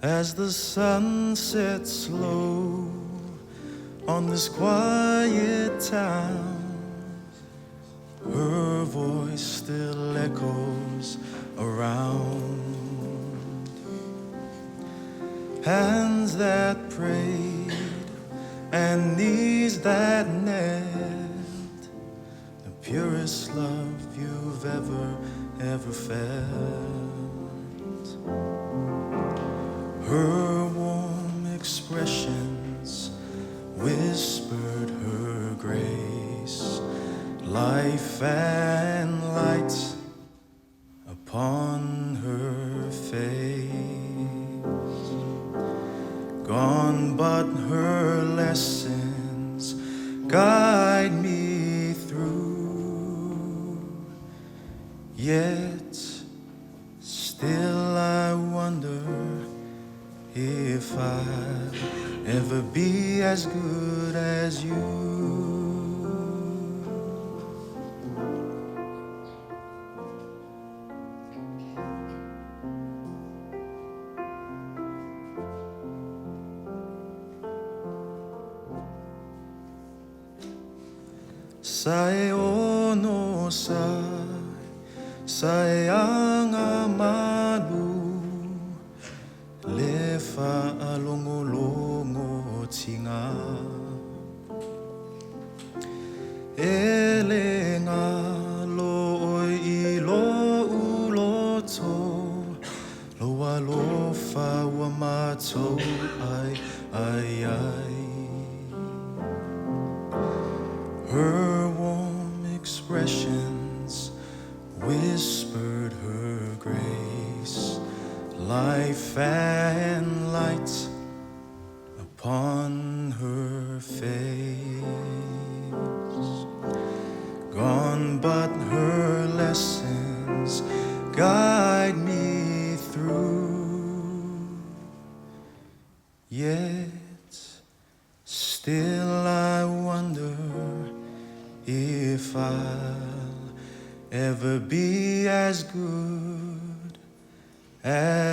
As the sun sets low on this quiet town, her voice still echoes around. Hands that prayed and knees that knelt, the purest love you've ever felt. Her warm expressions whispered her grace, life and light upon her face. Gone, but her lessons guide me through. Yet still I wonder if I'll ever be as good as you. Sai ono sai anga malu le whaalongolongo tinga ele ngā loi I lo uloto loa lo whaua mātou ai. Her warm expressions whispered her grace, life and light upon her face. Gone, but her lessons guide me through. Yet still I wonder if I'll ever be as good as